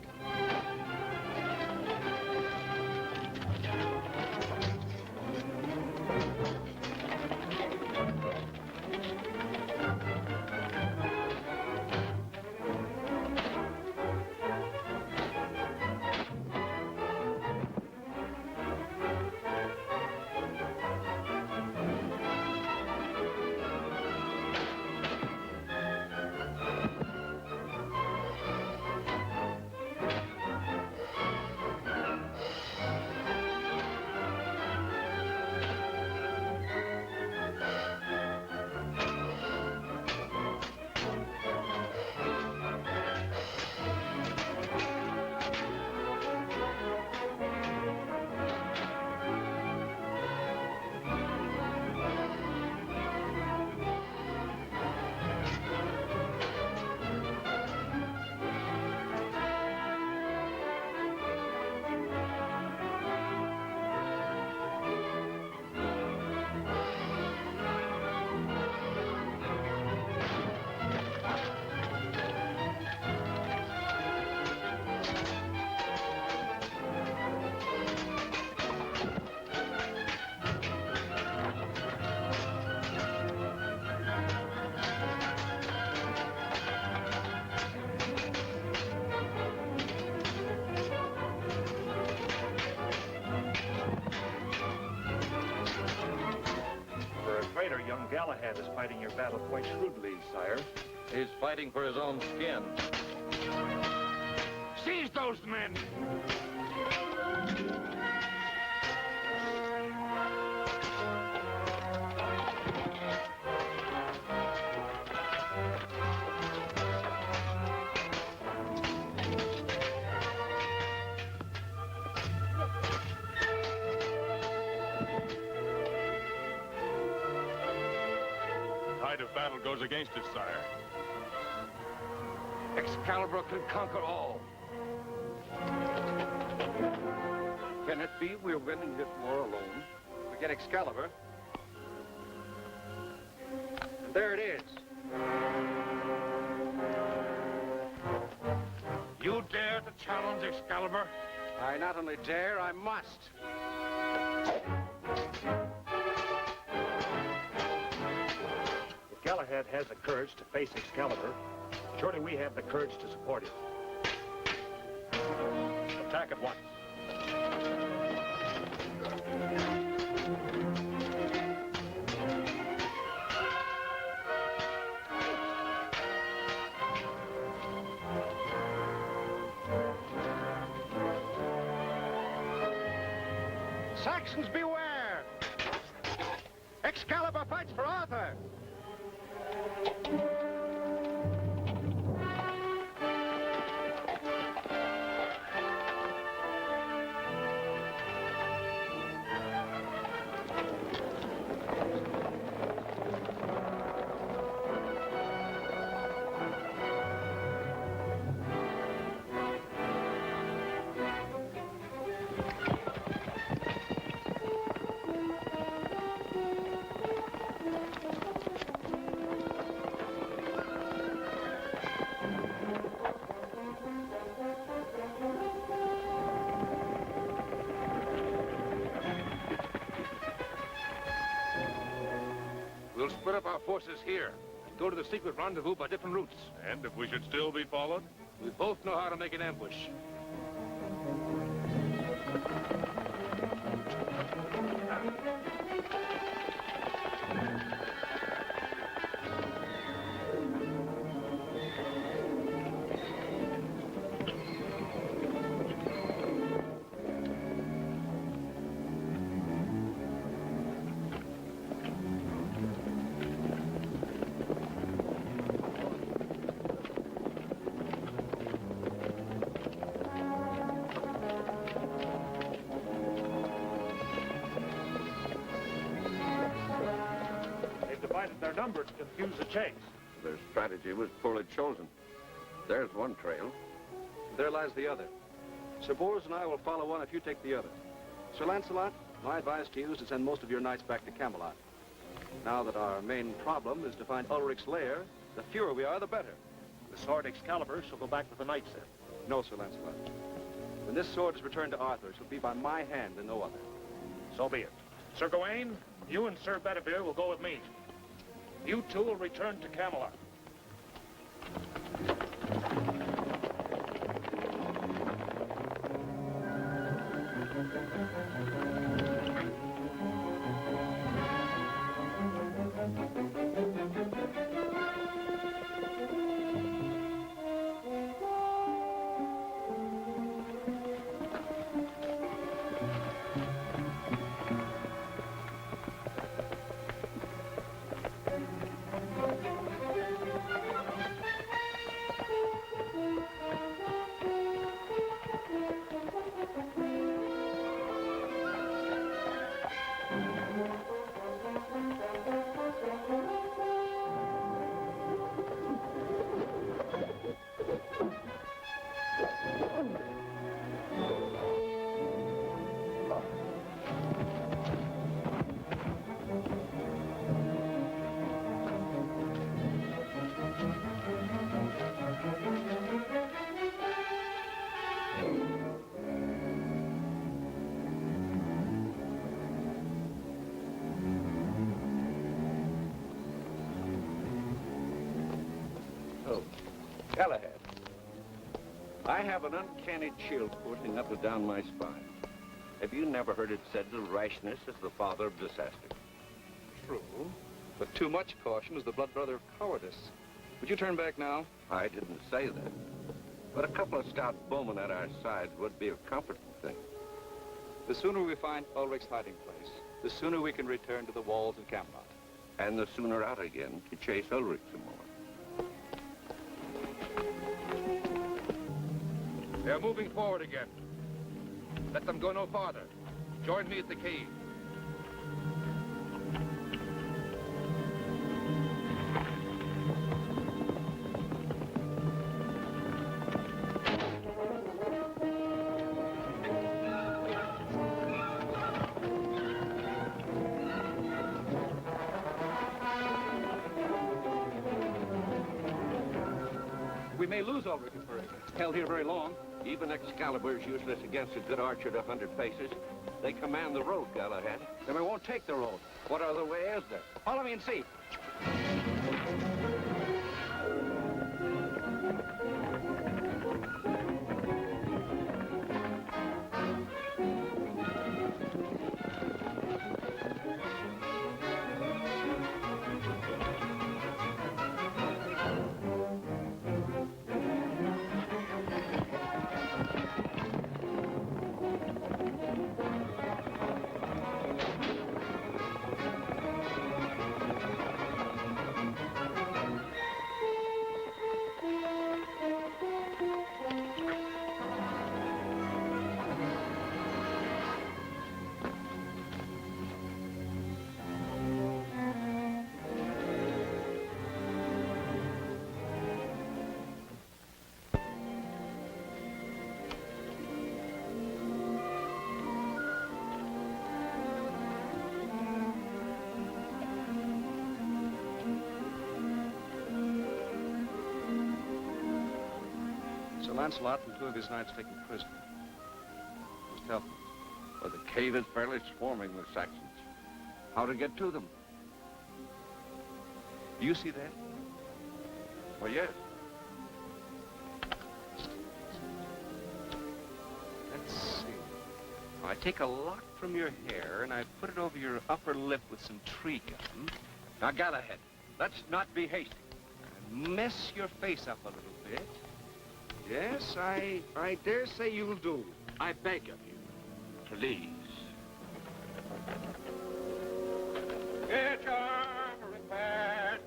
Galahad is fighting your battle quite shrewdly, sire. He's fighting for his own skin. Seize those men! Tide of battle goes against us, sire. Excalibur can conquer all. Can it be we're winning this war alone? We get Excalibur. And there it is. You dare to challenge Excalibur? I not only dare, I must. If Galahad has the courage to face Excalibur, surely we have the courage to support him. Attack at once. Saxons, beware! Excalibur fights for Arthur! We'll split up our forces here and go to the secret rendezvous by different routes. And if we should still be followed? We both know how to make an ambush. Their number to confuse the chase. Their strategy was poorly chosen. There's one trail. There lies the other. Sir Bors and I will follow one if you take the other. Sir Lancelot, my advice to you is to send most of your knights back to Camelot. Now that our main problem is to find Ulrich's lair, the fewer we are, the better. The sword Excalibur shall go back with the knights then. No, Sir Lancelot. When this sword is returned to Arthur, it shall be by my hand and no other. So be it. Sir Gawain, you and Sir Bedivere will go with me. You two will return to Camelot. Galahad, I have an uncanny chill coursing up and down my spine. Have you never heard it said that rashness is the father of disaster? True. But too much caution is the blood brother of cowardice. Would you turn back now? I didn't say that. But a couple of stout bowmen at our sides would be a comforting thing. The sooner we find Ulrich's hiding place, the sooner we can return to the walls of Camelot. And the sooner out again to chase Ulrich some more. They're moving forward again. Let them go no farther. Join me at the cave. We may lose Ulrich if we're held here very long. Even Excalibur is useless against a good archer at 100 paces. They command the road, Galahad. Then we won't take the road. What other way is there? Follow me and see. Sir Lancelot and 2 of his knights taken prisoner. Just help me. Well, the cave is fairly swarming with Saxons. How to get to them? Do you see that? Well, yes. Let's see. I take a lock from your hair and I put it over your upper lip with some tree gum. Now, Galahad, let's not be hasty. And mess your face up a little bit. Yes, I dare say you'll do. I beg of you. Please. Get your armor repaired.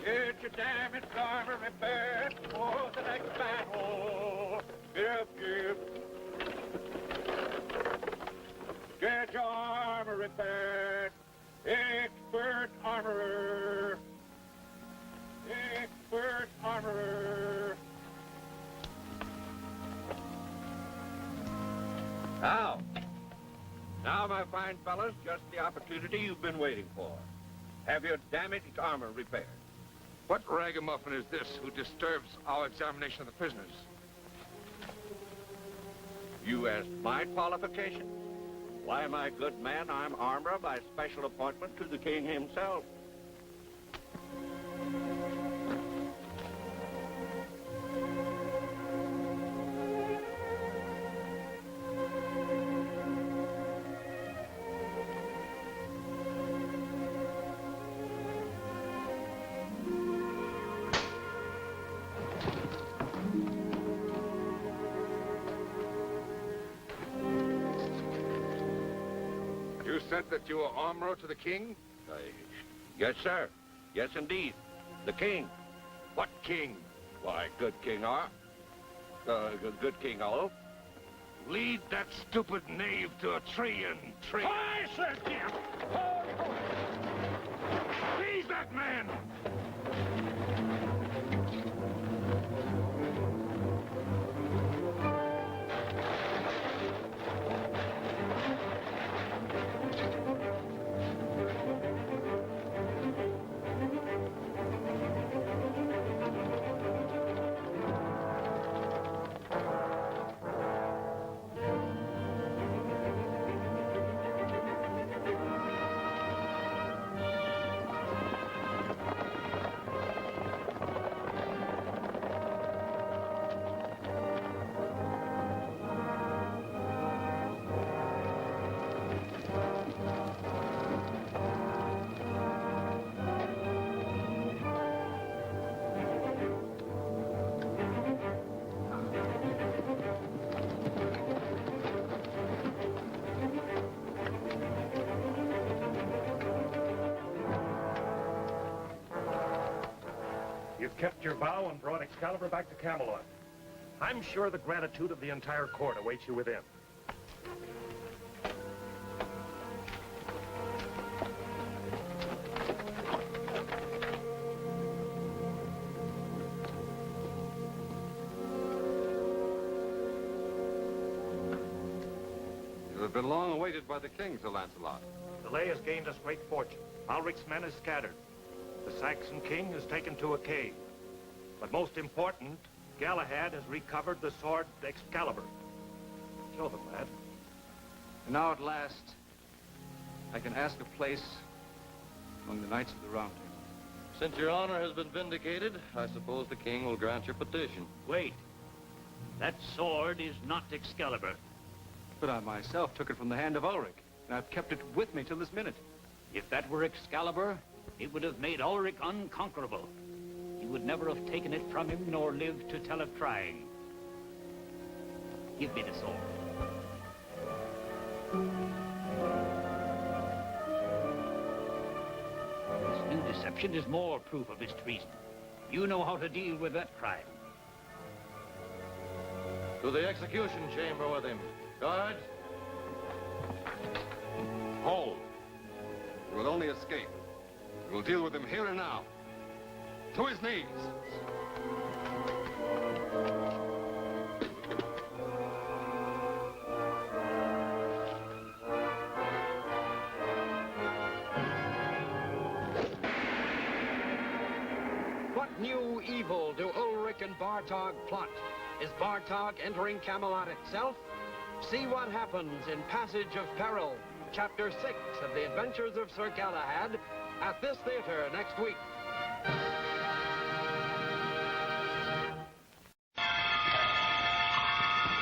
Get your damaged armor repaired for the next battle. Give. Get your armor repaired. Expert armorer. Expert armorer. Now, my fine fellows, just the opportunity you've been waiting for. Have your damaged armor repaired. What ragamuffin is this who disturbs our examination of the prisoners? You asked my qualification? Why, my good man, I'm armorer by special appointment to the king himself. You said that you were armorer to the king? Yes, sir. Yes, indeed. The king. What king? Why, good King good King Olaf. Lead that stupid knave to a tree and tree. I said him! Seize that man! You've kept your vow and brought Excalibur back to Camelot. I'm sure the gratitude of the entire court awaits you within. You have been long awaited by the king, Sir Lancelot. Delay has gained us great fortune. Alric's men is scattered. The Saxon king is taken to a cave. But most important, Galahad has recovered the sword Excalibur. Show them, lad. And now at last, I can ask a place among the Knights of the Round Table. Since your honor has been vindicated, I suppose the king will grant your petition. Wait. That sword is not Excalibur. But I myself took it from the hand of Ulrich, and I've kept it with me till this minute. If that were Excalibur, it would have made Ulrich unconquerable. He would never have taken it from him, nor lived to tell of trying. Give me the sword. This new deception is more proof of his treason. You know how to deal with that crime. To the execution chamber with him. Guards. Hold. He will only escape. We will deal with him here and now. To his knees. What new evil do Ulrich and Bartog plot? Is Bartog entering Camelot itself? See what happens in Passage of Peril, Chapter 6 of the Adventures of Sir Galahad, at this theater next week.